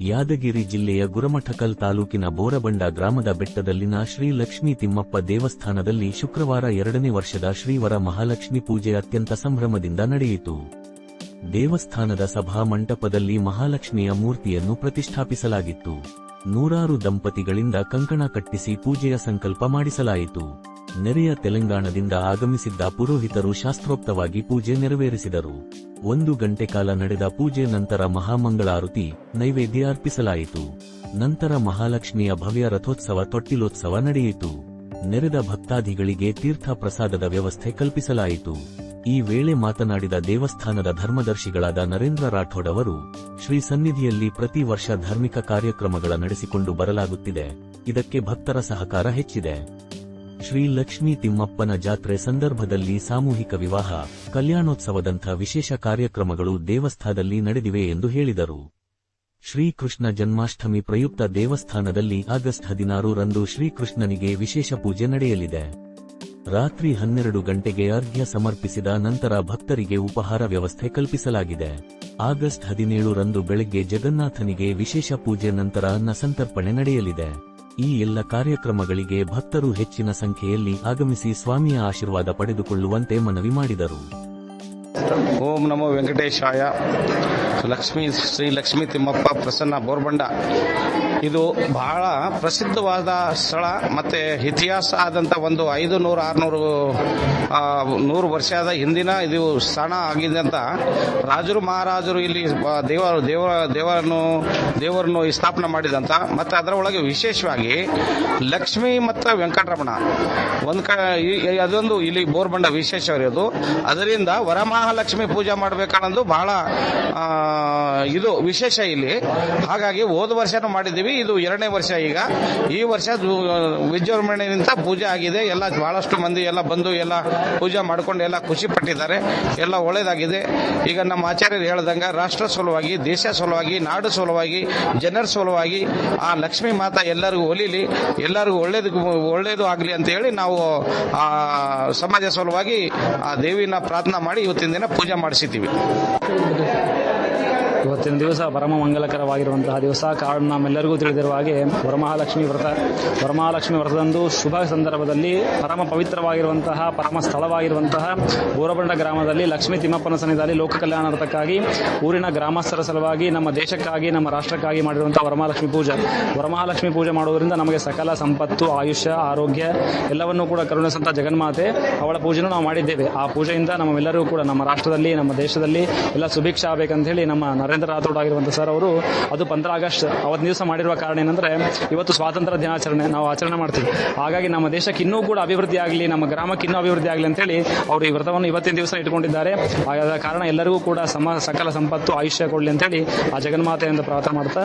ಯಾದಗಿರಿ ಜಿಲ್ಲೆಯ ಗುರಮಠಕಲ್ ತಾಲೂಕಿನ ಬೋರಬಂಡ ಗ್ರಾಮದ ಬೆಟ್ಟದಲ್ಲಿನ ಶ್ರೀ ಲಕ್ಷ್ಮೀ ತಿಮ್ಮಪ್ಪ ದೇವಸ್ಥಾನದಲ್ಲಿ ಶುಕ್ರವಾರ 2ನೇ ವರ್ಷದ ಶ್ರೀವರ ಮಹಾಲಕ್ಷ್ಮಿ ಪೂಜೆ ಅತ್ಯಂತ ಸಂಭ್ರಮದಿಂದ ನಡೆಯಿತು. ದೇವಸ್ಥಾನದ ಸಭಾ ಮಂಟಪದಲ್ಲಿ ಮಹಾಲಕ್ಷ್ಮಿಯ ಮೂರ್ತಿಯನ್ನು ಪ್ರತಿಷ್ಠಾಪಿಸಲಾಗಿತ್ತು. ನೂರಾರು ದಂಪತಿಗಳಿಂದ ಕಂಕಣ ಕಟ್ಟಿಸಿ ಪೂಜೆಯ ಸಂಕಲ್ಪ ಮಾಡಿಸಲಾಯಿತು. ನೆರೆಯ ತೆಲಂಗಾಣದಿಂದ ಆಗಮಿಸಿದ್ದ ಪುರೋಹಿತರು ಶಾಸ್ತ್ರೋಕ್ತವಾಗಿ ಪೂಜೆ ನೆರವೇರಿಸಿದರು. 1 ಗಂಟೆ ಕಾಲ ನಡೆದ ಪೂಜೆ ನಂತರ ಮಹಾಮಂಗಳಾರತಿ, ನೈವೇದ್ಯ ಅರ್ಪಿಸಲಾಯಿತು. ನಂತರ ಮಹಾಲಕ್ಷ್ಮಿಯ ಭವ್ಯ ರಥೋತ್ಸವ ತೊಟ್ಟಿಲೋತ್ಸವ ನಡೆಯಿತು. ನೆರೆದ ಭಕ್ತಾದಿಗಳಿಗೆ ತೀರ್ಥ ಪ್ರಸಾದದ ವ್ಯವಸ್ಥೆ ಕಲ್ಪಿಸಲಾಯಿತು. ಈ ವೇಳೆ ಮಾತನಾಡಿದ ದೇವಸ್ಥಾನದ ಧರ್ಮದರ್ಶಿಗಳಾದ ನರೇಂದ್ರ ರಾಠೋಡ್ ಅವರು, ಶ್ರೀ ಸನ್ನಿಧಿಯಲ್ಲಿ ಪ್ರತಿ ವರ್ಷ ಧಾರ್ಮಿಕ ಕಾರ್ಯಕ್ರಮಗಳ ನಡೆಸಿಕೊಂಡು ಬರಲಾಗುತ್ತಿದೆ. ಇದಕ್ಕೆ ಭಕ್ತರ ಸಹಕಾರ ಹೆಚ್ಚಿದೆ. ಶ್ರೀ ಲಕ್ಷ್ಮೀ ತಿಮ್ಮಪ್ಪನ ಜಾತ್ರೆ ಸಂದರ್ಭದಲ್ಲಿ ಸಾಮೂಹಿಕ ವಿವಾಹ, ಕಲ್ಯಾಣೋತ್ಸವದಂಥ ವಿಶೇಷ ಕಾರ್ಯಕ್ರಮಗಳು ದೇವಸ್ಥಾನದಲ್ಲಿ ನಡೆದಿವೆ ಎಂದು ಹೇಳಿದರು. ಶ್ರೀಕೃಷ್ಣ ಜನ್ಮಾಷ್ಟಮಿ ಪ್ರಯುಕ್ತ ದೇವಸ್ಥಾನದಲ್ಲಿ ಆಗಸ್ಟ್ 16 ರಂದು ಶ್ರೀಕೃಷ್ಣನಿಗೆ ವಿಶೇಷ ಪೂಜೆ ನಡೆಯಲಿದೆ. ರಾತ್ರಿ 12 ಗಂಟೆಗೆ ಅರ್ಘ್ಯ ಸಮರ್ಪಿಸಿದ ನಂತರ ಭಕ್ತರಿಗೆ ಉಪಹಾರ ವ್ಯವಸ್ಥೆ ಕಲ್ಪಿಸಲಾಗಿದೆ. ಆಗಸ್ಟ್ 17 ರಂದು ಬೆಳಗ್ಗೆ ಜಗನ್ನಾಥನಿಗೆ ವಿಶೇಷ ಪೂಜೆ ನಂತರ ಅನ್ನ ಸಂತರ್ಪಣೆ ನಡೆಯಲಿದೆ. ಈ ಎಲ್ಲ ಕಾರ್ಯಕ್ರಮಗಳಿಗೆ ಭಕ್ತರು ಹೆಚ್ಚಿನ ಸಂಖ್ಯೆಯಲ್ಲಿ ಆಗಮಿಸಿ ಸ್ವಾಮಿಯ ಆಶೀರ್ವಾದ ಪಡೆದುಕೊಳ್ಳುವಂತೆ ಮನವಿ ಮಾಡಿದರು. ಓಂ ನಮೋ ವೆಂಕಟೇಶಾಯ. ಶ್ರೀ ಲಕ್ಷ್ಮೀ ತಿಮ್ಮಪ್ಪ ಪ್ರಸನ್ನ ಬೋರ್ಬಂಡ ಇದು ಬಹಳ ಪ್ರಸಿದ್ಧವಾದ ಸ್ಥಳ ಮತ್ತೆ ಇತಿಹಾಸ ಆದಂಥ ಒಂದು 500-600 ವರ್ಷದ ಹಿಂದಿನ ಇದು ಸ್ಥಾನ ಆಗಿದೆ ಅಂತ ರಾಜರು ಮಹಾರಾಜರು ಇಲ್ಲಿ ದೇವರನ್ನು ಸ್ಥಾಪನೆ ಮಾಡಿದಂತ. ಮತ್ತೆ ಅದರ ಒಳಗೆ ವಿಶೇಷವಾಗಿ ಲಕ್ಷ್ಮೀ ಮತ್ತು ವೆಂಕಟರಮಣ ಅದೊಂದು ಇಲ್ಲಿ ಬೋರ್ಬಂಡ ವಿಶೇಷವಾಗಿರೋದು. ಅದರಿಂದ ವರಮಹಾಲಕ್ಷ್ಮಿ ಪೂಜೆ ಮಾಡಬೇಕನ್ನೋದು ಬಹಳ ಇದು ವಿಶೇಷ ಇಲ್ಲಿ. ಹಾಗಾಗಿ ಹೋದ ವರ್ಷನೂ ಮಾಡಿದ್ದೀವಿ, ಇದು 2ನೇ ವರ್ಷ. ಈಗ ಈ ವರ್ಷ ವಿಜೃಂಭಣೆಯಿಂದ ಪೂಜೆ ಆಗಿದೆ. ಎಲ್ಲ ಬಹಳಷ್ಟು ಮಂದಿ ಎಲ್ಲ ಬಂದು ಎಲ್ಲ ಪೂಜೆ ಮಾಡಿಕೊಂಡು ಎಲ್ಲ ಖುಷಿ ಪಟ್ಟಿದ್ದಾರೆ. ಎಲ್ಲ ಒಳ್ಳೇದಾಗಿದೆ. ಈಗ ನಮ್ಮ ಆಚಾರ್ಯರು ಹೇಳ್ದಂಗೆ ರಾಷ್ಟ್ರ ಸಲುವಾಗಿ, ದೇಶ ಸಲುವಾಗಿ, ನಾಡು ಸಲುವಾಗಿ, ಜನರ ಸಲುವಾಗಿ ಆ ಲಕ್ಷ್ಮೀ ಮಾತಾ ಎಲ್ಲರಿಗೂ ಒಲಿಲಿ, ಎಲ್ಲರಿಗೂ ಒಳ್ಳೇದು ಆಗಲಿ ಅಂತ ಹೇಳಿ ನಾವು ಆ ಸಮಾಜ ಸಲುವಾಗಿ ಆ ದೇವಿನ ಪ್ರಾರ್ಥನಾ ಮಾಡಿ ಇವತ್ತಿನ ದಿನ ಪೂಜೆ ಮಾಡಿಸಿದ್ದೀವಿ. ಇವತ್ತಿನ ದಿವಸ ಪರಮ ಮಂಗಲಕರವಾಗಿರುವಂತಹ ದಿವಸ. ಕಾರಣ ನಮ್ಮೆಲ್ಲರಿಗೂ ತಿಳಿದಿರುವ ಹಾಗೆ ವರಮಹಾಲಕ್ಷ್ಮಿ ವ್ರತದಂದು ಶುಭ ಸಂದರ್ಭದಲ್ಲಿ ಪರಮ ಪವಿತ್ರವಾಗಿರುವಂತಹ ಪರಮ ಸ್ಥಳವಾಗಿರುವಂತಹ ಬೋರಬಂಡ ಗ್ರಾಮದಲ್ಲಿ ಲಕ್ಷ್ಮೀ ತಿಮ್ಮಪ್ಪನ ಸನ್ನಿಧಿಯಲ್ಲಿ ಲೋಕ ಕಲ್ಯಾಣಾರ್ಥಕ್ಕಾಗಿ ಊರಿನ ಗ್ರಾಮಸ್ಥರ ಸಲುವಾಗಿ, ನಮ್ಮ ದೇಶಕ್ಕಾಗಿ, ನಮ್ಮ ರಾಷ್ಟ್ರಕ್ಕಾಗಿ ಮಾಡಿರುವಂತಹ ವರಮಹಾಲಕ್ಷ್ಮಿ ಪೂಜೆ ಮಾಡುವುದರಿಂದ ನಮಗೆ ಸಕಲ ಸಂಪತ್ತು, ಆಯುಷ್ಯ, ಆರೋಗ್ಯ ಎಲ್ಲವನ್ನೂ ಕೂಡ ಕರುಣಿಸಂತ ಜಗನ್ಮಾತೆ ಅವಳ ಪೂಜೆನೂ ನಾವು ಮಾಡಿದ್ದೇವೆ. ಆ ಪೂಜೆಯಿಂದ ನಮ್ಮೆಲ್ಲರಿಗೂ ಕೂಡ ನಮ್ಮ ರಾಷ್ಟ್ರದಲ್ಲಿ, ನಮ್ಮ ದೇಶದಲ್ಲಿ ಎಲ್ಲ ಸುಭಿಕ್ಷ ಆಗಬೇಕಂತ ಹೇಳಿ ನಮ್ಮ ನರೇಂದ್ರ ರಾಥೋಡ್ ಆಗಿರುವಂತಹ ಸರ್ ಅವರು ಅದು 15 ಆಗಸ್ಟ್ ಅವತ್ತು ದಿವಸ ಮಾಡಿರುವ ಕಾರಣ ಏನಂದ್ರೆ ಇವತ್ತು ಸ್ವಾತಂತ್ರ್ಯ ದಿನಾಚರಣೆ ನಾವು ಆಚರಣೆ ಮಾಡ್ತೀವಿ. ಹಾಗಾಗಿ ನಮ್ಮ ದೇಶಕ್ಕೆ ಇನ್ನೂ ಕೂಡ ಅಭಿವೃದ್ಧಿ ಆಗಲಿ, ನಮ್ಮ ಗ್ರಾಮಕ್ಕೆ ಇನ್ನೂ ಅಭಿವೃದ್ಧಿ ಆಗಲಿ ಅಂತ ಹೇಳಿ ಅವರು ಈ ವ್ರತವನ್ನು ಇವತ್ತಿನ ದಿವಸ ಇಟ್ಕೊಂಡಿದ್ದಾರೆ. ಆದ ಕಾರಣ ಎಲ್ಲರಿಗೂ ಕೂಡ ಸಕಲ ಸಂಪತ್ತು, ಆಯುಷ್ಯ ಕೊಡಲಿ ಅಂತ ಹೇಳಿ ಆ ಜಗನ್ಮಾತೆಯಿಂದ ಪ್ರಾರ್ಥನೆ ಮಾಡ್ತಾ